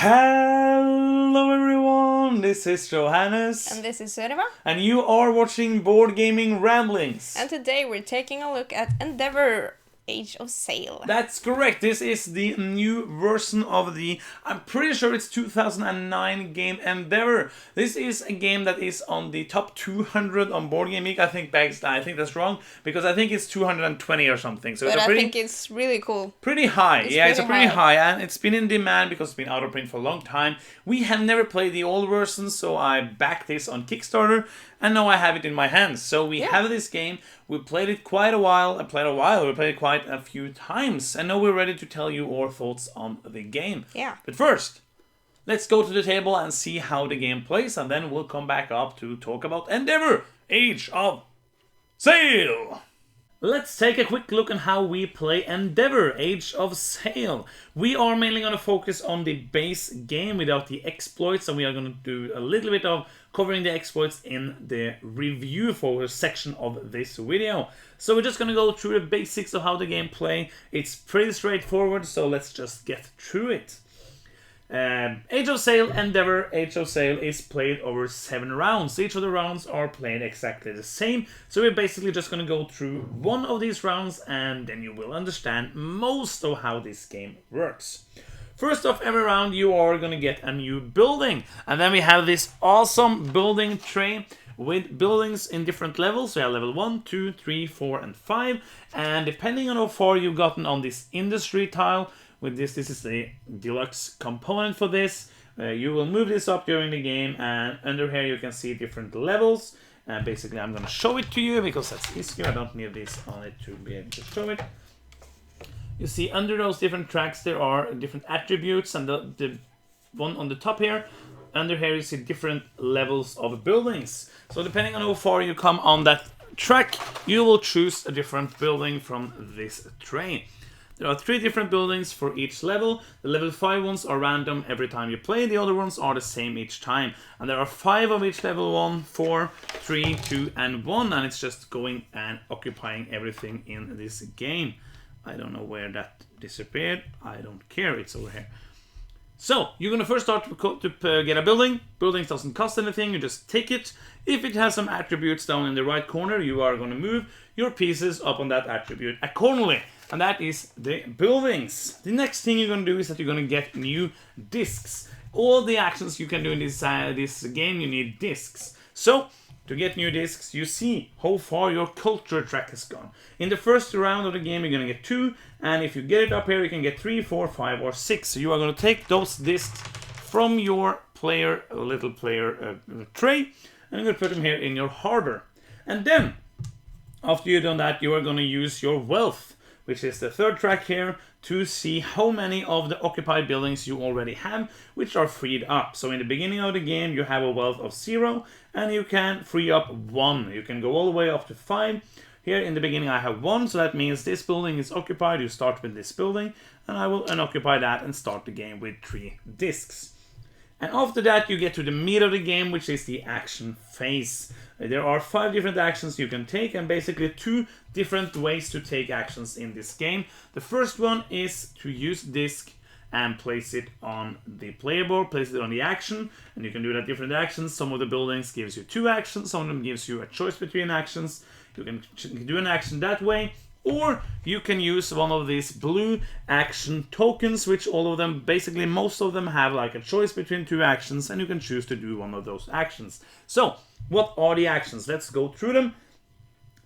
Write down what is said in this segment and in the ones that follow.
Hello everyone, this is Johannes. And this is Surima. And you are watching Board Gaming Ramblings. And today we're taking a look at Endeavour, Age of Sail. That's correct. This is the new version of the, I'm pretty sure it's 2009 game Endeavour. This is a game that is on the top 200 on Board Game Geek. I think that's wrong because I think it's 220 or something. So but it's I think it's really cool. Pretty high. It's pretty high, and it's been in demand because it's been out of print for a long time. We have never played the old version, so I backed this on Kickstarter, and now I have it in my hands. So we have this game. We played it quite a while. We played it quite a few times, and now we're ready to tell you our thoughts on the game. Yeah. But first, let's go to the table and see how the game plays, and then we'll come back up to talk about Endeavour, Age of Sail. Let's take a quick look at how we play Endeavour, Age of Sail. We are mainly going to focus on the base game without the exploits, and we are going to do a little bit of covering the exploits in the review for section of this video. So we're just going to go through the basics of how the game plays. It's pretty straightforward, so let's just get through it. Age of Sail, Endeavour, Age of Sail is played over 7 rounds. Each of the rounds are played exactly the same. So we're basically just going to go through one of these rounds and then you will understand most of how this game works. First off, every round you are going to get a new building. And then we have this awesome building tray with buildings in different levels. So you have level 1, 2, 3, 4, and 5. And depending on how far you've gotten on this industry tile, with this is the deluxe component for this. You will move this up during the game, and under here you can see different levels. Basically, I'm going to show it to you because that's easier. I don't need this on it to be able to show it. You see under those different tracks there are different attributes, and the one on the top here, under here you see different levels of buildings. So depending on how far you come on that track, you will choose a different building from this tray. There are 3 different buildings for each level. The level 5 ones are random every time you play. The other ones are the same each time. And there are 5 of each level: 1, 4, 3, 2, and 1. And it's just going and occupying everything in this game. I don't know where that disappeared. I don't care. It's over here. So, you're going to first start to get a building. Buildings doesn't cost anything. You just take it. If it has some attributes down in the right corner, you are going to move your pieces up on that attribute accordingly. And that is the buildings. The next thing you're going to do is that you're going to get new discs. All the actions you can do in this game, you need discs. So, to get new discs, you see how far your culture track has gone. In the first round of the game, you're going to get 2. And if you get it up here, you can get 3, 4, 5, or 6. So you are going to take those discs from your little player tray. And you're going to put them here in your harbor. And then, after you've done that, you are going to use your wealth, which is the third track here, to see how many of the occupied buildings you already have, which are freed up. So in the beginning of the game, you have a wealth of 0, and you can free up 1. You can go all the way up to 5. Here in the beginning, I have 1, so that means this building is occupied. You start with this building, and I will unoccupy that and start the game with 3 discs. And after that, you get to the meat of the game, which is the action phase. There are 5 different actions you can take, and basically 2 different ways to take actions in this game. The first one is to use disc and place it on the player board, place it on the action, and you can do that different actions. Some of the buildings gives you 2 actions, some of them gives you a choice between actions. You can do an action that way, or you can use one of these blue action tokens, which all of them, basically most of them have like a choice between 2 actions, and you can choose to do one of those actions. So, what are the actions? Let's go through them.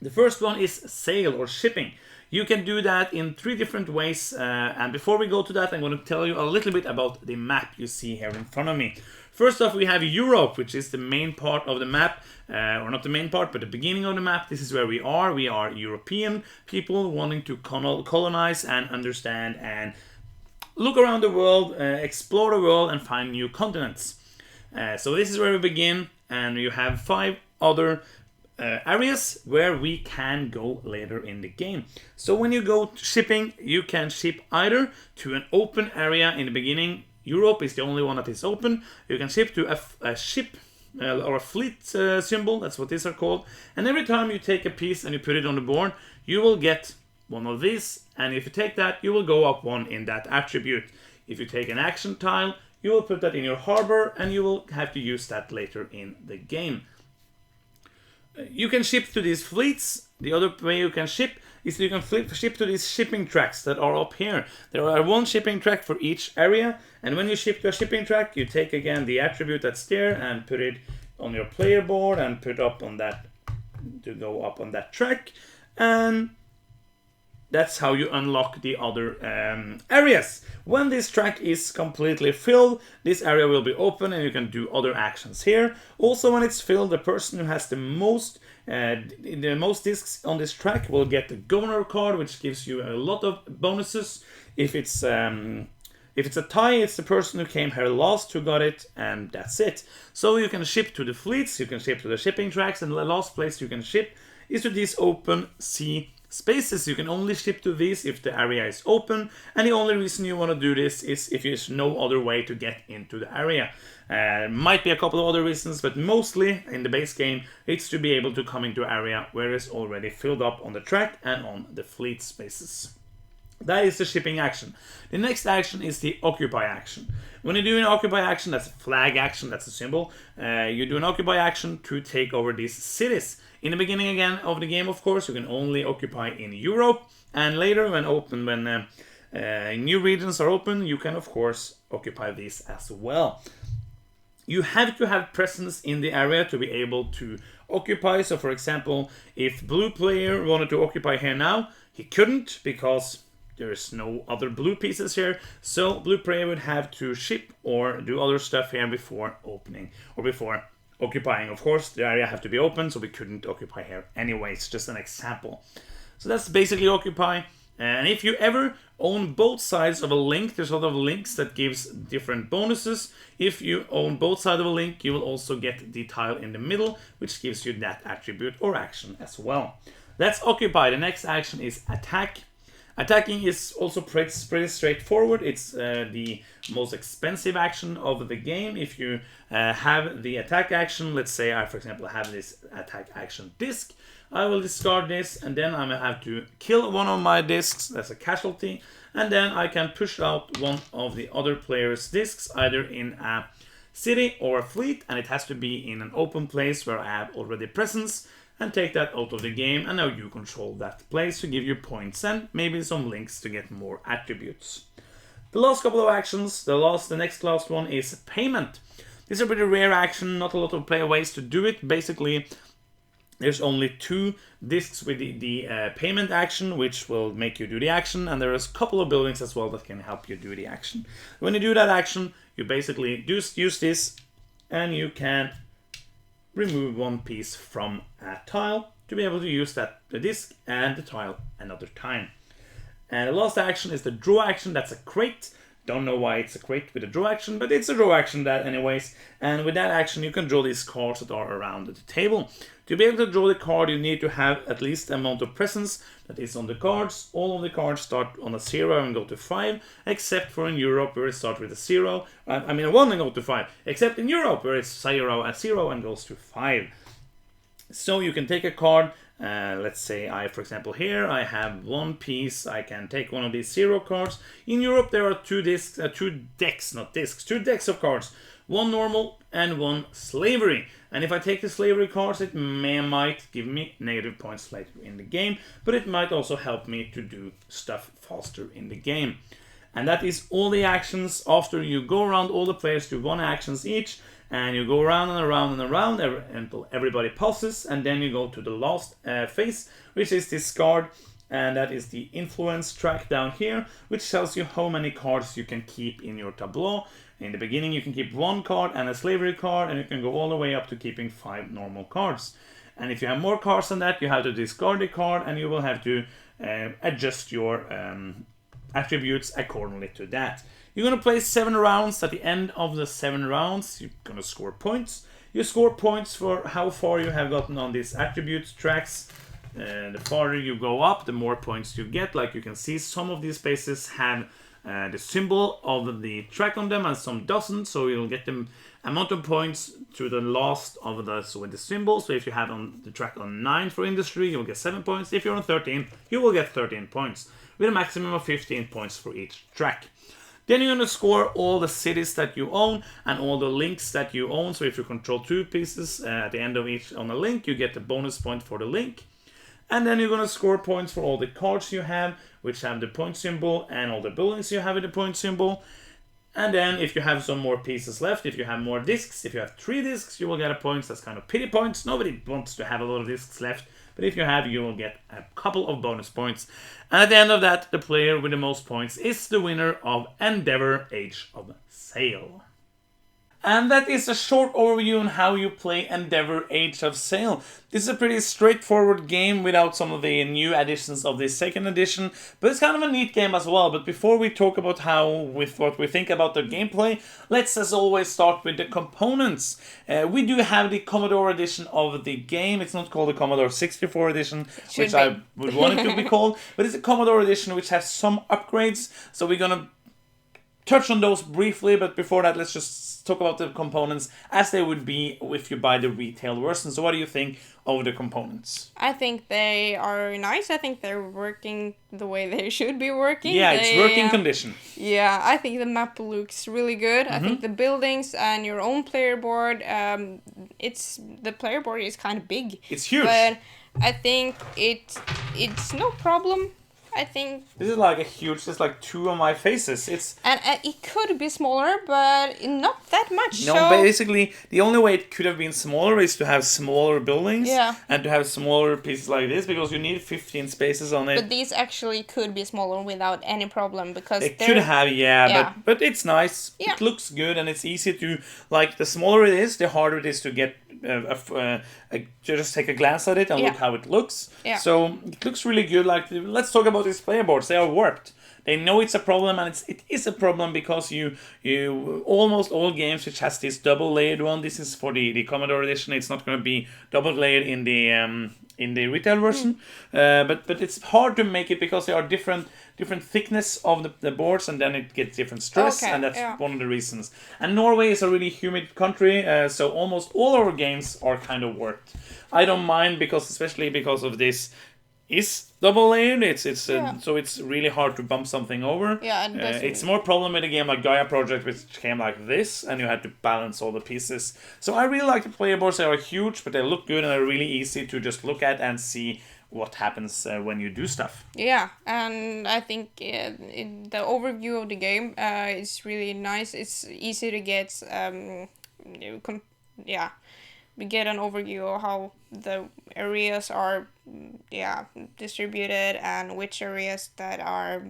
The first one is sail or shipping. You can do that in 3 different ways, and before we go to that, I'm going to tell you a little bit about the map you see here in front of me. First off, we have Europe, which is the main part of the map, or not the main part, but the beginning of the map. This is where we are. We are European people wanting to colonize and understand and look around the world, explore the world, and find new continents. So this is where we begin, and you have 5 other areas where we can go later in the game. So when you go shipping, you can ship either to an open area in the beginning. Europe is the only one that is open. You can ship to a ship or a fleet symbol, that's what these are called. And every time you take a piece and you put it on the board, you will get one of these. And if you take that, you will go up 1 in that attribute. If you take an action tile, you will put that in your harbor, and you will have to use that later in the game. You can ship to these fleets. The other way you can ship is you can ship to these shipping tracks that are up here. There are one shipping track for each area, and when you ship to a shipping track, you take again the attribute that's there and put it on your player board and put up on that to go up on that track, and that's how you unlock the other areas. When this track is completely filled, this area will be open and you can do other actions here. Also, when it's filled, the person who has the most discs on this track will get the governor card, which gives you a lot of bonuses. If it's a tie, it's the person who came here last who got it, and that's it. So you can ship to the fleets, you can ship to the shipping tracks, and the last place you can ship is to these open sea spaces. You can only ship to these if the area is open, and the only reason you want to do this is if there's no other way to get into the area. Might be a couple of other reasons, but mostly in the base game it's to be able to come into an area where it's already filled up on the track and on the fleet spaces. That is the shipping action. The next action is the occupy action. When you do an occupy action, that's a flag action, that's a symbol. You do an occupy action to take over these cities. In the beginning again of the game, of course, you can only occupy in Europe, and later when new regions are open, you can of course occupy these as well. You have to have presence in the area to be able to occupy. So for example, if blue player wanted to occupy here now, he couldn't because there's no other blue pieces here. So blue player would have to ship or do other stuff here before opening or before occupying. Of course, the area have to be open, so we couldn't occupy here anyways. Just an example. So that's basically occupy. And if you ever own both sides of a link, there's a lot of links that gives different bonuses. If you own both sides of a link, you will also get the tile in the middle, which gives you that attribute or action as well. That's occupy. The next action is attack. Attacking is also pretty straightforward. It's the most expensive action of the game. If you have the attack action, let's say I, for example, have this attack action disc, I will discard this, and then I'm going to have to kill one of my discs, that's a casualty, and then I can push out one of the other player's discs, either in a city or a fleet, and it has to be in an open place where I have already presence, and take that out of the game, and now you control that place to give you points and maybe some links to get more attributes. The last couple of actions, the next last one is payment. This is a pretty rare action, not a lot of player ways to do it. Basically, there's only 2 discs with the payment action, which will make you do the action, and there's a couple of buildings as well that can help you do the action. When you do that action, you basically use this, and you can remove one piece from a tile to be able to use the disc and the tile another time. And the last action is the draw action. That's a crate. Don't know why it's a crate with a draw action, but it's a draw action that anyways. And with that action, you can draw these cards that are around the table. To be able to draw the card, you need to have at least the amount of presence that is on the cards. All of the cards start on a 0 and go to 5, except for in Europe where it starts with a 0. A 1 and go to 5, except in Europe where it's 0 and goes to 5. So you can take a card. Let's say for example, here I have one piece. I can take one of these 0 cards. In Europe, there are 2 decks of cards. One normal and one slavery. And if I take the slavery cards, it might give me negative points later in the game, but it might also help me to do stuff faster in the game. And that is all the actions. After you go around, all the players do 1 actions each, and you go around and around and around until everybody passes, and then you go to the last phase, which is discard, and that is the influence track down here, which tells you how many cards you can keep in your tableau. In the beginning, you can keep 1 card and a slavery card, and you can go all the way up to keeping 5 normal cards. And if you have more cards than that, you have to discard the card, and you will have to adjust your attributes accordingly to that. You're going to play 7 rounds. At the end of the 7 rounds, you're going to score points. You score points for how far you have gotten on these attributes tracks. The farther you go up, the more points you get. Like you can see, some of these spaces have the symbol of the track on them, and some doesn't. So you'll get the amount of points to the last of those with the symbol. So if you have on the track on 9 for industry, you'll get 7 points. If you're on 13, you will get 13 points, with a maximum of 15 points for each track. Then you're going to score all the cities that you own and all the links that you own. So if you control 2 pieces at the end of each on a link, you get a bonus point for the link. And then you're going to score points for all the cards you have, which have the point symbol, and all the buildings you have with the point symbol. And then if you have some more pieces left, if you have more discs, if you have 3 discs, you will get a point. That's kind of pity points. Nobody wants to have a lot of discs left. But if you have, you will get a couple of bonus points. And at the end of that, the player with the most points is the winner of Endeavour Age of Sail. And that is a short overview on how you play Endeavour Age of Sail. This is a pretty straightforward game without some of the new additions of the second edition, but it's kind of a neat game as well. But before we talk about what we think about the gameplay, let's as always start with the components. We do have the Commodore edition of the game. It's not called the Commodore 64 edition, which I would want it to be called, but it's a Commodore edition which has some upgrades. So we're gonna touch on those briefly, but before that, let's just talk about the components as they would be if you buy the retail version. So what do you think of the components? I think they are nice. I think they're working the way they should be working. Yeah, it's working condition. Yeah, I think the map looks really good. I think the buildings and your own player board, the player board is kind of big. It's huge. But I think it's no problem. I think this is like a huge. It's like 2 of my faces. and it could be smaller, but not that much. No, so basically the only way it could have been smaller is to have smaller buildings. Yeah. And to have smaller pieces like this, because you need 15 spaces on it. But these actually could be smaller without any problem because It could have, Yeah. but it's nice. Yeah. It looks good and it's easy to, like, the smaller it is, the harder it is to get just take a glance at it and look how it looks. Yeah. So it looks really good. Like, let's talk about these player boards. They are warped. They know it's a problem, and it is a problem because you almost all games which has this double layered one. This is for the Commodore edition. It's not going to be double layered in the retail version, but it's hard to make it because there are different thickness of the boards, and then it gets different stress, and that's one of the reasons. And Norway is a really humid country, so almost all our games are kind of warped. I don't mind especially because of this is double layered. So it's really hard to bump something over. Yeah, it's more problem with a game like Gaia Project, which came like this, and you had to balance all the pieces. So I really like the player boards. They are huge, but they look good and they're really easy to just look at and see what happens when you do stuff. Yeah, and I think the overview of the game is really nice. It's easy to get we get an overview of how the areas are distributed and which areas that are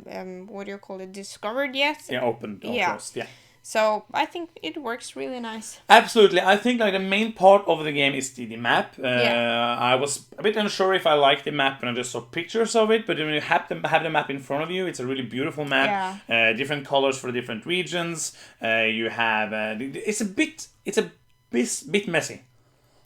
discovered yet. Opened or closed. So I think it works really nice. Absolutely. I think like the main part of the game is the map. I was a bit unsure if I liked the map when I just saw pictures of it, but when you have the map in front of you, it's a really beautiful map. Different colors for different regions. You have it's a bit messy.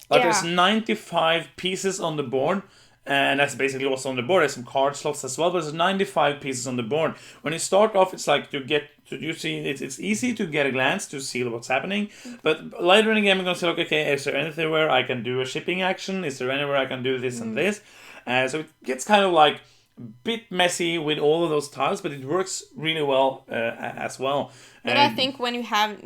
Like there's 95 pieces on the board, and that's basically what's on the board. There's some card slots as well, but there's 95 pieces on the board. When you start off, it's like it's easy to get a glance to see what's happening, but later in the game, I'm going to say, okay, is there anywhere I can do a shipping action? Is there anywhere I can do this and this? So it gets kind of like a bit messy with all of those tiles, but it works really well as well. But I think when you have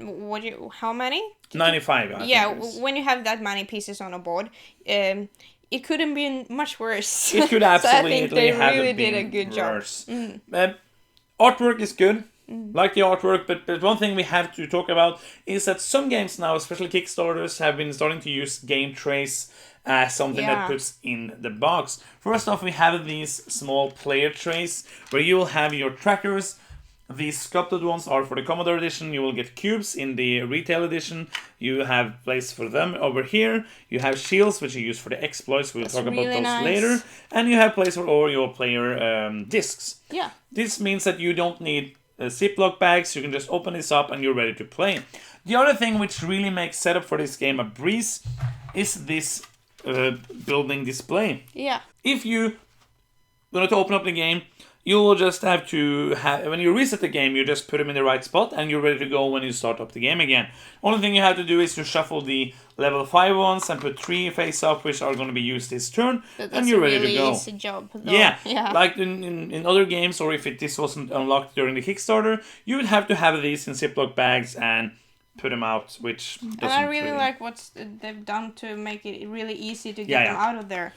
how many? 95. When you have that many pieces on a board, it couldn't be much worse. It could absolutely so I think they really did a good worse. job. Artwork is good. Like the artwork, but one thing we have to talk about is that some games now, especially Kickstarters, have been starting to use game trays as something that puts in the box. First off, we have these small player trays where you will have your trackers. These sculpted ones are for the Commodore edition. You will get cubes in the retail edition. You have place for them over here. You have shields, which you use for the exploits. We'll talk about those later. And you have place for all your player discs. Yeah. This means that you don't need Ziploc bags. You can just open this up and you're ready to play. The other thing which really makes setup for this game a breeze is this building display. Yeah. If you going to open up the game, You will just have to when you reset the game, you just put them in the right spot and you're ready to go when you start up the game again. Only thing you have to do is to shuffle the level 5 ones and put 3 face up, which are going to be used this turn, and you're ready to go. That's a really easy job, though. Yeah, like in other games, or if this wasn't unlocked during the Kickstarter, you would have to have these in Ziploc bags and put them out, which doesn't And I really like what they've done to make it really easy to get them out of there.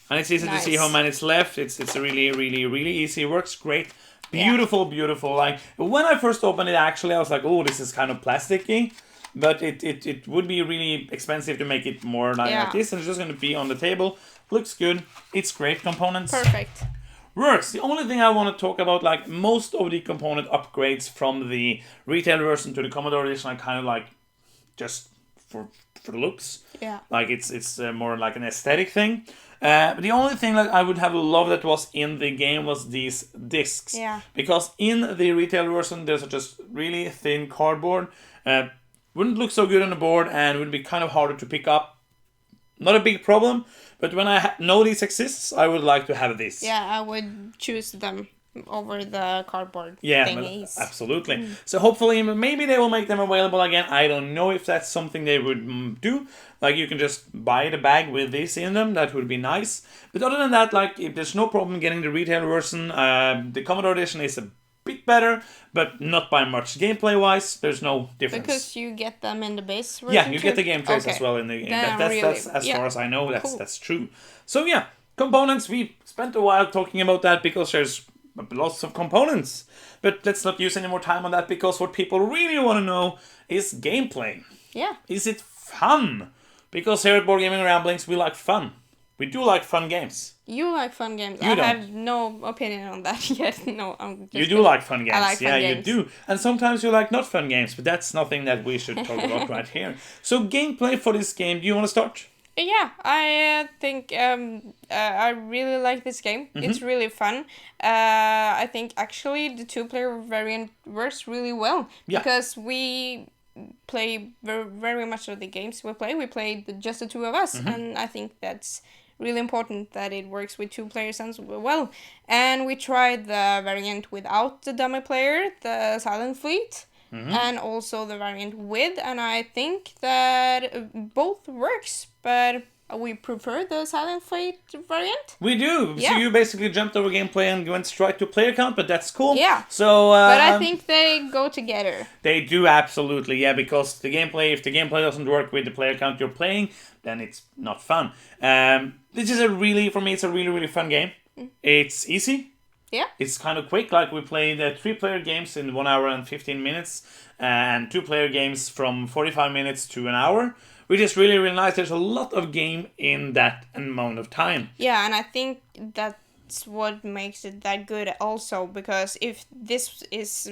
And it's easy to see how many is left. It's really, really, really easy. It works great. Beautiful, beautiful. Like, when I first opened it, actually, I was like, oh, this is kind of plasticky. But it would be really expensive to make it more like this. And it's just going to be on the table. Looks good. It's great components. Perfect. Works. The only thing I want to talk about, like, most of the component upgrades from the retail version to the Commodore edition are kind of like just for the looks. Yeah. Like, it's more like an aesthetic thing. But the only thing that I would have loved that was in the game was these discs. Yeah. Because in the retail version, there's just really thin cardboard. Wouldn't look so good on the board and would be kind of harder to pick up. Not a big problem, but when I know these exists, I would like to have this. Yeah, I would choose them over the cardboard thingies. Absolutely. So hopefully, maybe they will make them available again. I don't know if that's something they would do. Like, you can just buy the bag with this in them. That would be nice. But other than that, like, if there's no problem getting the retail version, the Commodore edition is a bit better, but not by much. Gameplay-wise, there's no difference. Because you get them in the base version. Yeah, you get the game trace as well in the game. That's as far as I know, that's true. So yeah, components. We spent a while talking about that because there's lots of components. But let's not use any more time on that, because what people really want to know is gameplay. Yeah. Is it fun? Because here at Board Gaming Ramblings, we like fun. We do like fun games. You like fun games. You I don't. have no opinion on that yet. No, I'm just You do like fun games. I like fun games. You do. And sometimes you like not fun games, but that's nothing that we should talk about right here. So gameplay for this game, do you want to start? Yeah, I think I really like this game. Mm-hmm. It's really fun. I think actually the 2-player variant works really well. Yeah. Because we play very much of the games we play just the two of us. Mm-hmm. And I think that's really important that it works with 2 players as well. And we tried the variant without the dummy player, the Silent Fleet. Mm-hmm. And also the variant with, and I think that both works, but we prefer the Silent Fleet variant. We do. Yeah. So you basically jumped over gameplay and went straight to player count, but that's cool. Yeah. So, but I think they go together. They do, absolutely, yeah, because if the gameplay doesn't work with the player count you're playing, then it's not fun. This is for me, it's a really, really fun game. It's easy. Yeah. It's kind of quick. Like, we played 3-player games in 1 hour and 15 minutes, and 2-player games from 45 minutes to an hour, which is really, really nice. There's a lot of game in that amount of time. Yeah, and I think that's what makes it that good also, because if this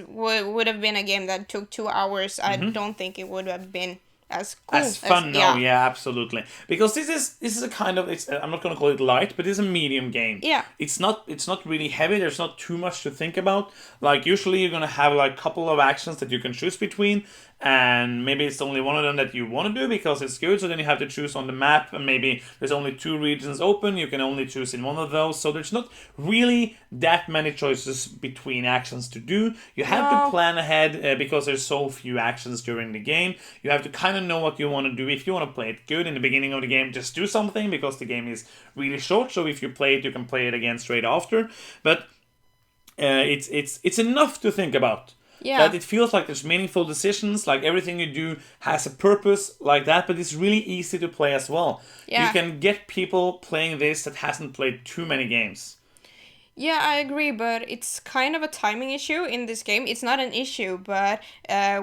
would have been a game that took 2 hours, I don't think it would have been as cool. As fun, yeah, absolutely. Because this is a kind of, I'm not going to call it light, but it's a medium game. Yeah. It's not really heavy. There's not too much to think about. Like, usually you're going to have like a couple of actions that you can choose between, and maybe it's only one of them that you want to do because it's good, so then you have to choose on the map, and maybe there's only 2 regions open, you can only choose in one of those, so there's not really that many choices between actions to do. You have to plan ahead because there's so few actions during the game. You have to kind of know what you want to do. If you want to play it good in the beginning of the game, just do something, because the game is really short, so if you play it, you can play it again straight after, but it's enough to think about. Yeah. That it feels like there's meaningful decisions, like everything you do has a purpose like that, but it's really easy to play as well. Yeah. You can get people playing this that hasn't played too many games. Yeah, I agree, but it's kind of a timing issue in this game. It's not an issue, but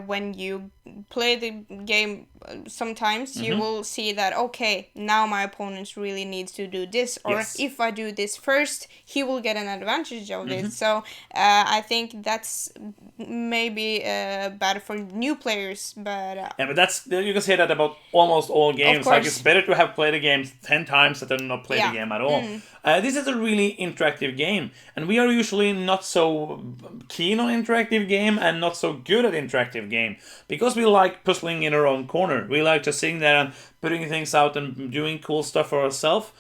when you play the game, sometimes you will see that, okay, now my opponent really needs to do this, or if I do this first, he will get an advantage of it. So I think that's maybe bad for new players, but... yeah, but you can say that about almost all games. Like, it's better to have played a game 10 times than not play the game at all. This is a really interactive game, and we are usually not so keen on interactive game and not so good at interactive game, because we like puzzling in our own corner. We like just sitting there and putting things out and doing cool stuff for ourselves.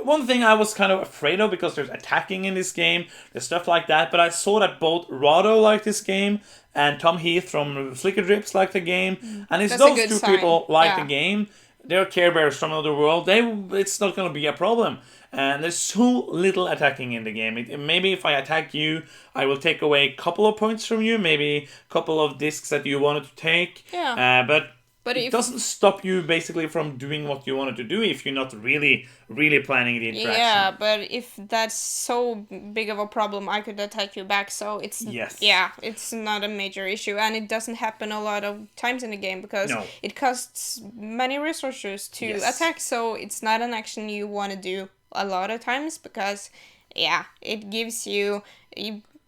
one thing I was kind of afraid of, because there's attacking in this game, there's stuff like that, but I saw that both Rado liked this game and Tom Heath from Flicker Drips liked the game, and if That's a those good two sign. people like Yeah. the game, they're Care Bears from another world, it's not going to be a problem. And there's so little attacking in the game. Maybe if I attack you, I will take away a couple of points from you, maybe a couple of discs that you wanted to take. Yeah. But it doesn't stop you basically from doing what you wanted to do if you're not really planning the interaction. Yeah, but if that's so big of a problem, I could attack you back. So it's it's not a major issue, and it doesn't happen a lot of times in the game because it costs many resources to attack. So it's not an action you want to do a lot of times because it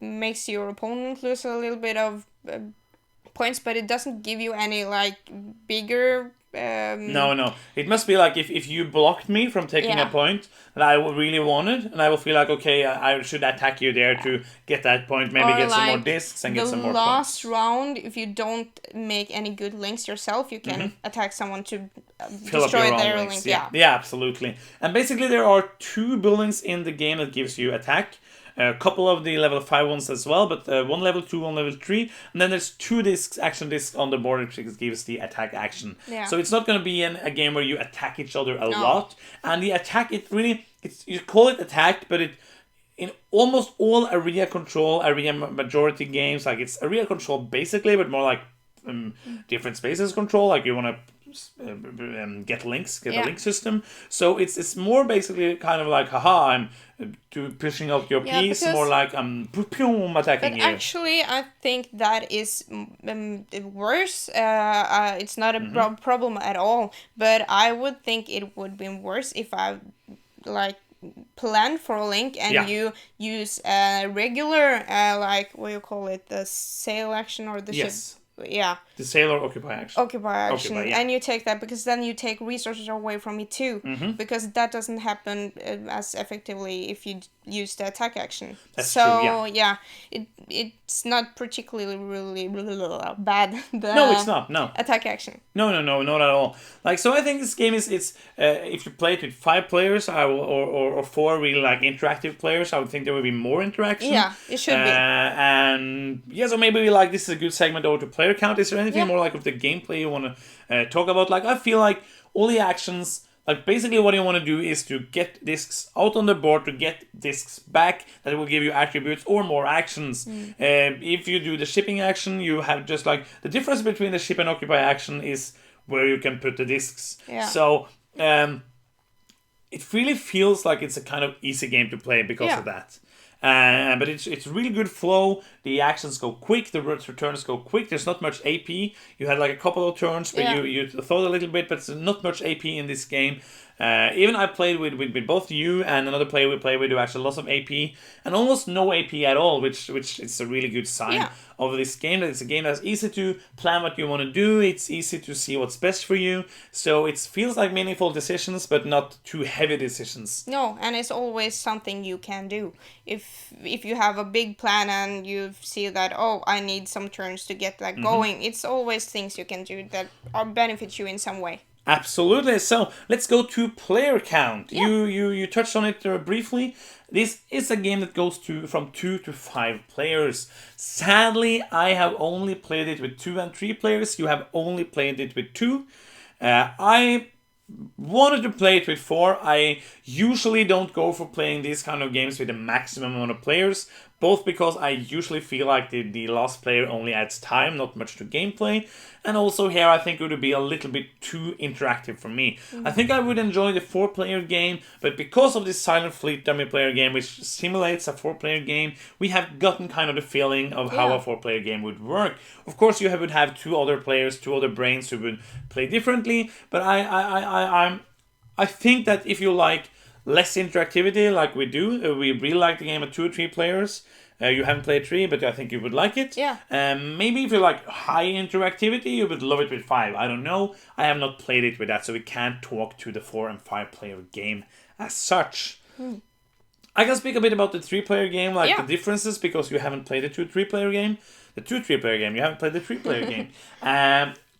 makes your opponent lose a little bit of points, but it doesn't give you any like bigger. No. It must be like if you blocked me from taking a point that I really wanted, and I will feel like, okay, I should attack you there to get that point, maybe get some more discs and get some more points. The last round, if you don't make any good links yourself, you can attack someone to destroy their link. Yeah, absolutely. And basically there are 2 buildings in the game that gives you attack. A couple of the level 5 ones as well, but one level 2, one level 3, and then there's 2 action discs on the board which gives the attack action. Yeah. So it's not going to be a game where you attack each other a lot, and the attack, you call it attack, but in almost all area majority games, like it's area control basically, but more like different spaces control, like you want to get a link system. So it's more basically kind of like, I'm pushing out your piece, more like I'm attacking you. But actually, I think that is worse. It's not a problem at all. But I would think it would be worse if I plan for a link and you use a regular what you call it, the sail action or the ship. Yeah. The sail or occupy action. Occupy action. And you take that because then you take resources away from it too. Because that doesn't happen as effectively if you use the attack action. That's true, yeah. It's not particularly really bad. No, it's not. No. Attack action. No, not at all. So I think this game is if you play it with 5 players, or 4 really interactive players, I would think there would be more interaction. Yeah, it should be. And so maybe this is a good segment over to player count. Is there anything more with the gameplay you want to talk about? I feel like all the actions. Basically what you want to do is to get discs out on the board, to get discs back that will give you attributes or more actions. If you do the shipping action, you have just the difference between the ship and occupy action is where you can put the discs. Yeah. So it really feels like it's a kind of easy game to play because of that. But it's really good flow. The actions go quick. The returns go quick. There's not much AP. You had a couple of turns where you thought a little bit, but there's not much AP in this game. Even I played with both you and another player we played with who actually lots of AP and almost no AP at all, which is a really good sign of this game. That it's a game that's easy to plan what you want to do. It's easy to see what's best for you. So it feels like meaningful decisions, but not too heavy decisions. No, and it's always something you can do. If you have a big plan and you see that, I need some turns to get that going, it's always things you can do that benefit you in some way. Absolutely. So let's go to player count. You touched on it briefly. This is a game that goes from 2 to 5 players. Sadly, I have only played it with 2 and 3 players. You have only played it with 2. I wanted to play it with 4. I usually don't go for playing these kind of games with a maximum amount of players, both because I usually feel like the last player only adds time, not much to gameplay, and also here I think it would be a little bit too interactive for me. I think I would enjoy the 4-player game, but because of this Silent Fleet dummy player game, which simulates a 4-player game, we have gotten kind of the feeling of how a 4-player game would work. Of course, you would have 2 other players, 2 other brains who would play differently, but I think that if you like less interactivity like we do, we really like the game at 2 or 3 players. You haven't played 3, but I think you would like it. Yeah. Maybe if you like high interactivity, you would love it with 5. I don't know. I have not played it with that, so we can't talk to the 4 and 5 player game as such. I can speak a bit about the 3-player game, the differences, because you haven't played the 2-3-player game. The 2-3-player game, you haven't played the 3-player game.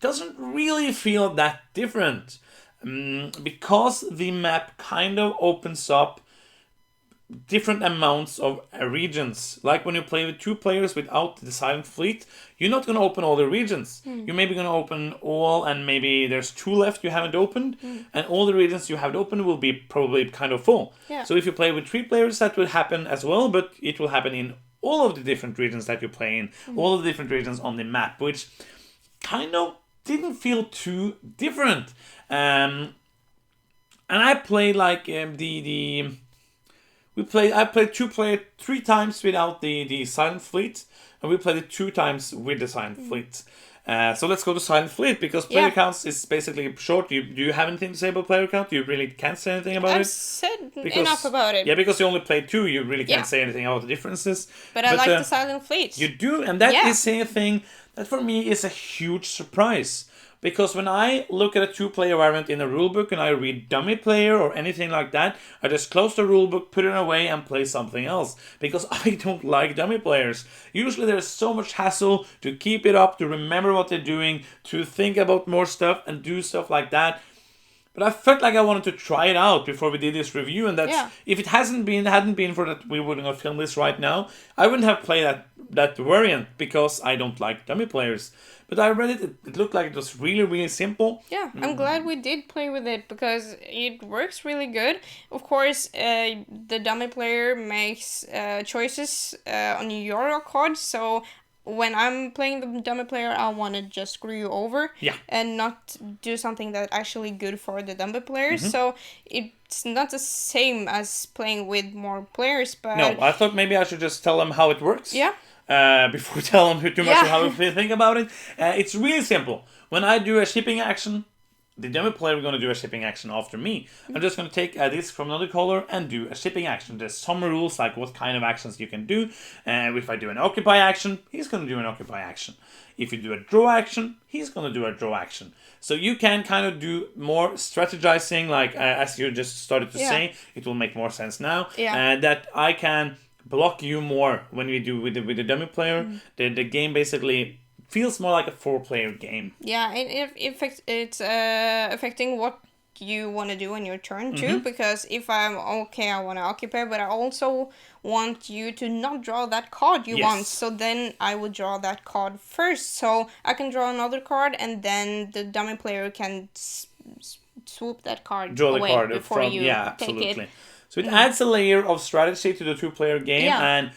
Doesn't really feel that different. because the map kind of opens up different amounts of regions. Like when you play with 2 players without the Silent Fleet, you're not going to open all the regions. You're maybe going to open all, and maybe there's 2 left you haven't opened, and all the regions you haven't opened will be probably kind of full. Yeah. So if you play with 3 players, that will happen as well, but it will happen in all of the different regions that you play in, all of the different regions on the map, which kind of didn't feel too different. And I played like I played 3 times without the Silent Fleet, and we played it 2 times with the Silent Fleet. So let's go to Silent Fleet, because player counts is basically short. Do you have anything to say about player count? You really can't say anything about I've it? said enough about it. Yeah, because you only played 2, you really can't say anything about the differences. But I like the Silent Fleet. You do, and that is a thing that for me is a huge surprise. Because when I look at a 2-player variant in a rulebook and I read dummy player or anything like that, I just close the rulebook, put it away, and play something else. Because I don't like dummy players. Usually there's so much hassle to keep it up, to remember what they're doing, to think about more stuff and do stuff like that. But I felt like I wanted to try it out before we did this review, and that's if it hadn't been for that we wouldn't have filmed this right now, I wouldn't have played that variant, because I don't like dummy players. But I read it looked like it was really, really simple. Yeah, I'm glad we did play with it, because it works really good. Of course, the dummy player makes choices on your card, so when I'm playing the dummy player, I want to just screw you over and not do something that's actually good for the dummy player. So it's not the same as playing with more players, but... No, I thought maybe I should just tell them how it works. Yeah. Before telling them too much of how we think about it. It's really simple. When I do a shipping action, the dummy player is going to do a shipping action after me. I'm just going to take a disc from another color and do a shipping action. There's some rules, like what kind of actions you can do. If I do an occupy action, he's going to do an occupy action. If you do a draw action, he's going to do a draw action. So you can kind of do more strategizing, like as you just started to say. It will make more sense now. That I can block you more when we do with the dummy player. The game basically feels more like a 4-player game. Yeah, it's affecting what you want to do in your turn too, because if I want to occupy, but I also want you to not draw that card you want, so then I will draw that card first, so I can draw another card, and then the dummy player can swoop that card away before you take it. So it adds a layer of strategy to the 2-player game, and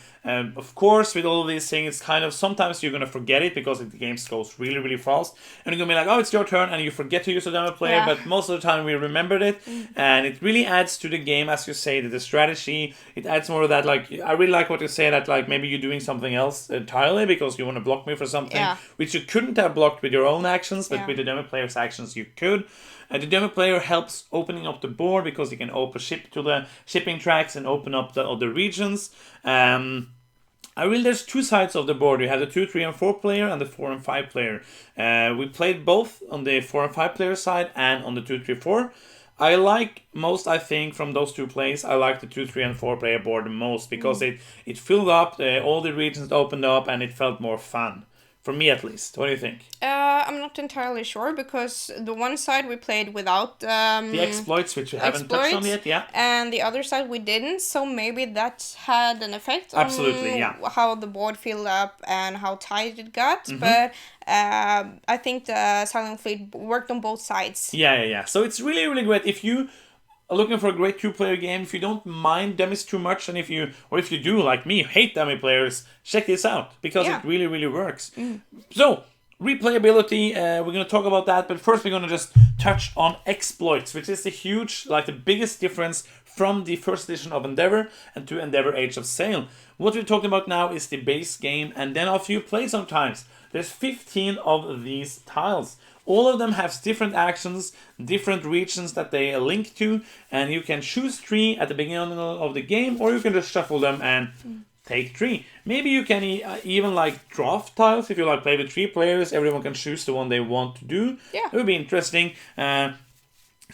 of course, with all of these things, it's kind of, sometimes you're going to forget it because the game goes really, really fast, and you're going to be like, oh, it's your turn, and you forget to use a dummy player, but most of the time we remembered it, and it really adds to the game, as you say, the strategy. It adds more of that, like, I really like what you say, that like maybe you're doing something else entirely because you want to block me for something, which you couldn't have blocked with your own actions, but with the dummy player's actions you could. The dummy player helps opening up the board because you can open ship to the shipping tracks and open up the other regions. There's 2 sides of the board. You have the 2, 3, and 4 player and the 4 and 5 player. We played both on the 4 and 5 player side and on the 2, 3, 4. I like most, I think, from those 2 plays, I like the 2, 3, and 4 player board the most because it filled up, all the regions opened up, and it felt more fun. For me, at least. What do you think? I'm not entirely sure, because the one side we played without... the exploits, which we haven't touched on yet, and the other side we didn't, so maybe that had an effect on how the board filled up and how tight it got, but I think the Silent Fleet worked on both sides. Yeah. So it's really, really great. If you are looking for a great 2-player game, if you don't mind dummies too much, and if you do, like me, hate dummy players, check this out, because it really, really works. So, replayability, we're going to talk about that, but first we're going to just touch on exploits, which is the biggest difference from the first edition of Endeavour and to Endeavour Age of Sail. What we're talking about now is the base game, and then after you play sometimes, there's 15 of these tiles. All of them have different actions, different regions that they link to, and you can choose 3 at the beginning of the game, or you can just shuffle them and take 3. Maybe you can even like draft tiles. If you like play with 3 players, everyone can choose the one they want to do. It would be interesting. So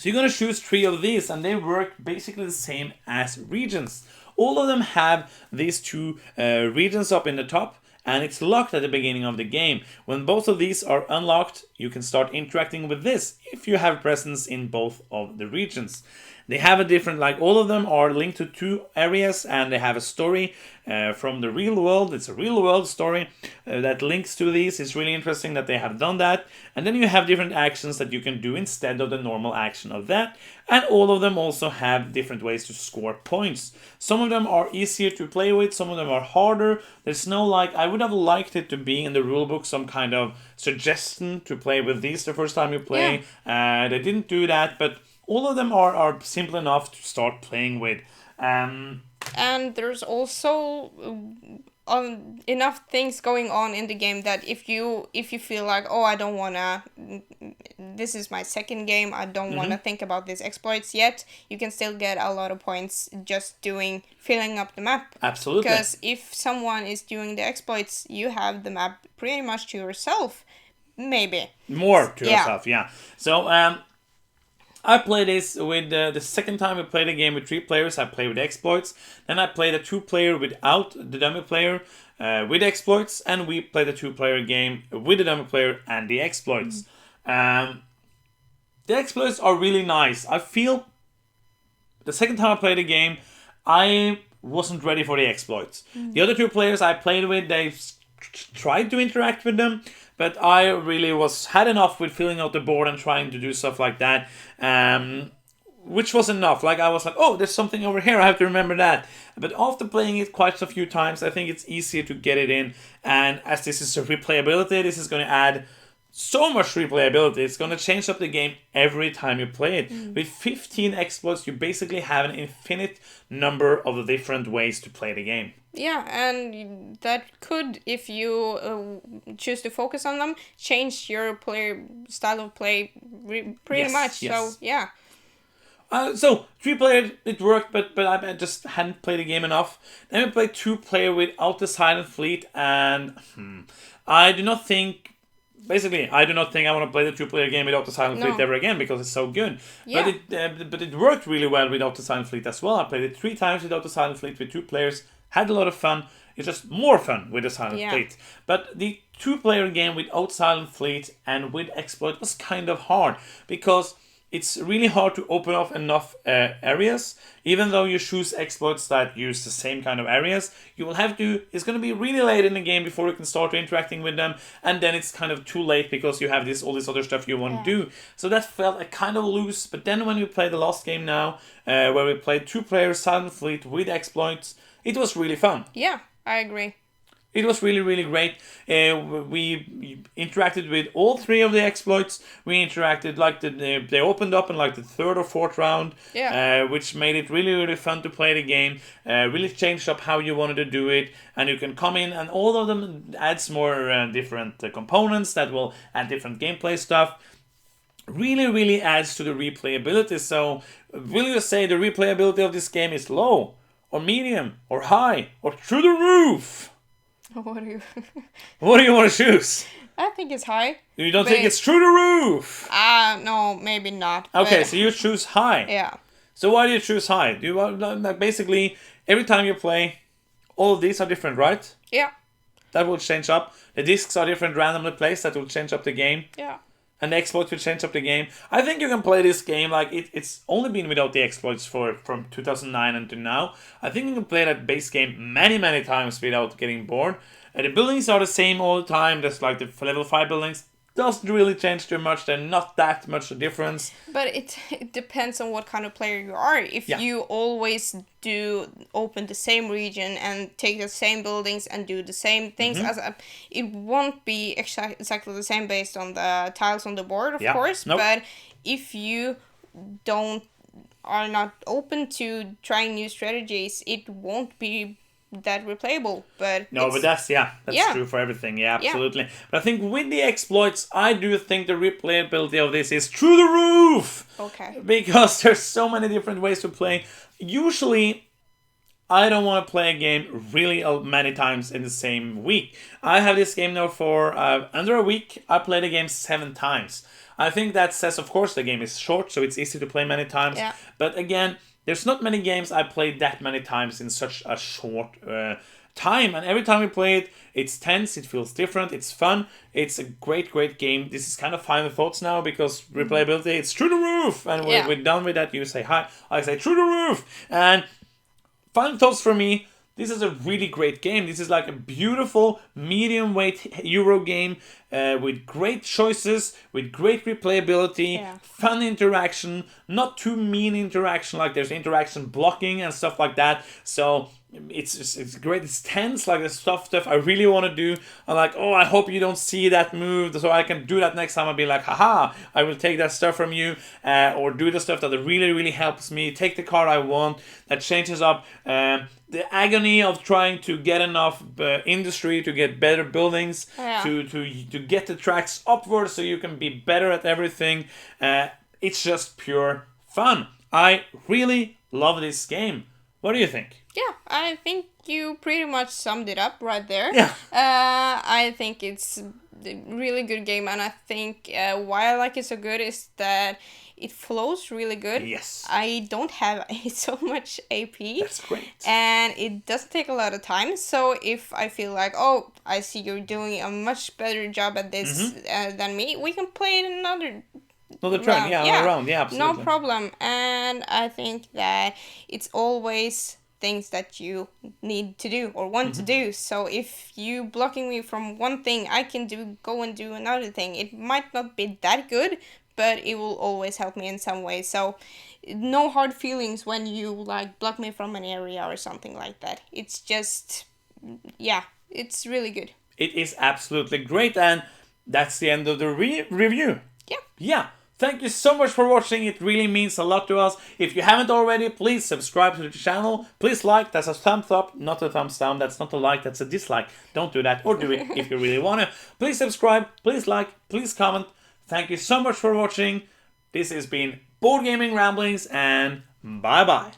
you're going to choose 3 of these, and they work basically the same as regions. All of them have these 2 regions up in the top, and it's locked at the beginning of the game. When both of these are unlocked, you can start interacting with this if you have presence in both of the regions. They have a different, like all of them are linked to 2 areas, and they have a story from the real world. It's a real world story that links to these. It's really interesting that they have done that. And then you have different actions that you can do instead of the normal action of that. And all of them also have different ways to score points. Some of them are easier to play with, some of them are harder. There's no like, I would have liked it to be in the rulebook some kind of suggestion to play with these the first time you play. They didn't do that, but all of them are simple enough to start playing with. And there's also enough things going on in the game that if you feel like, oh, I don't wanna, this is my second game, I don't wanna think about these exploits yet, you can still get a lot of points just filling up the map. Absolutely. Because if someone is doing the exploits, you have the map pretty much to yourself, maybe. More to yourself, yeah. So, I played this with the second time I played a game with 3 players. I played with exploits. Then I played a 2-player without the dummy player with exploits, and we played a 2-player game with the dummy player and the exploits. The exploits are really nice. I feel the second time I played the game, I wasn't ready for the exploits. The other 2 players I played with, they tried to interact with them, but I really had enough with filling out the board and trying to do stuff like that, which was enough. Like, I was like, oh, there's something over here, I have to remember that. But after playing it quite a few times, I think it's easier to get it in. And as this is a replayability, this is going to add so much replayability. It's going to change up the game every time you play it. With 15 exploits, you basically have an infinite number of the different ways to play the game. Yeah, and that could, if you choose to focus on them, change your style of play pretty much. Yes. So, yeah. So 3-player, it worked, but I just hadn't played the game enough. Then we played 2-player without the Silent Fleet, and I do not think I want to play the 2-player game without the Silent Fleet ever again, because it's so good. Yeah. But it worked really well without the Silent Fleet as well. I played it 3 times without the Silent Fleet with 2 players. Had a lot of fun. It's just more fun with the Silent Fleet. But the 2-player game without Silent Fleet and with exploit was kind of hard, because it's really hard to open up enough areas. Even though you choose exploits that use the same kind of areas, you will have to, it's going to be really late in the game before you can start interacting with them, and then it's kind of too late because you have all this other stuff you want to do. So that felt kind of loose. But then when we played the last game now, where we played 2-player Silent Fleet with exploits, it was really fun. Yeah, I agree. It was really, really great. We interacted with all 3 of the exploits. We interacted like they opened up in like the 3rd or 4th round, which made it really, really fun to play the game. Really changed up how you wanted to do it, and you can come in, and all of them adds more different components that will add different gameplay stuff. Really, really adds to the replayability. So, will you say the replayability of this game is low, or medium, or high, or through the roof? What do you want to choose? I think it's high. You don't think it's through the roof? No, maybe not. Okay, so you choose high. Yeah. So why do you choose high? Do you want, basically, every time you play, all of these are different, right? Yeah. That will change up. The discs are different, randomly placed. That will change up the game. Yeah. And the exploits will change up the game. I think you can play this game like it's only been without the exploits from 2009 until now. I think you can play that base game many, many times without getting bored. The buildings are the same all the time. Just like the level 5 buildings. Doesn't really change too much. They're not that much a difference. But it depends on what kind of player you are. If you always open the same region and take the same buildings and do the same things, it won't be exactly the same based on the tiles on the board, of course. Nope. But if you are not open to trying new strategies, it won't be that replayable. But that's true for everything. Yeah, absolutely. Yeah. But I think with the exploits, I do think the replayability of this is through the roof. Okay. Because there's so many different ways to play. Usually, I don't want to play a game really many times in the same week. I have this game now for under a week. I played the game 7 times. I think that says, of course, the game is short, so it's easy to play many times. Yeah. But again, there's not many games I played that many times in such a short time. And every time we play it, it's tense, it feels different, it's fun, it's a great, great game. This is kind of final thoughts now because replayability, it's through the roof. And when we're done with that, you say hi, I say through the roof. And final thoughts for me, this is a really great game. This is like a beautiful medium weight Euro game with great choices, with great replayability, fun interaction, not too mean interaction, like there's interaction blocking and stuff like that. So it's great. It's tense, like the stuff I really want to do. I'm like, oh, I hope you don't see that move, so I can do that next time. I'll be like, haha, I will take that stuff from you, or do the stuff that really, really helps me. Take the card I want. That changes up the agony of trying to get enough industry to get better buildings, to get the tracks upwards so you can be better at everything. It's just pure fun. I really love this game. What do you think? Yeah, I think you pretty much summed it up right there. Yeah. I think it's a really good game, and I think why I like it so good is that it flows really good. Yes. I don't have so much AP. That's great. And it doesn't take a lot of time. So if I feel like, oh, I see you're doing a much better job at this than me, we can play it another track, another round, yeah, absolutely. No problem. And I think that it's always things that you need to do or want to do. So if you blocking me from one thing, I can go and do another thing. It might not be that good, but it will always help me in some way. So no hard feelings when you like block me from an area or something like that. It's just, it's really good. It is absolutely great, and that's the end of the review. Yeah. Thank you so much for watching. It really means a lot to us. If you haven't already, please subscribe to the channel. Please like. That's a thumbs up, not a thumbs down. That's not a like, that's a dislike. Don't do that, or do it if you really want to. Please subscribe, please like, please comment. Thank you so much for watching. This has been Board Gaming Ramblings, and bye-bye.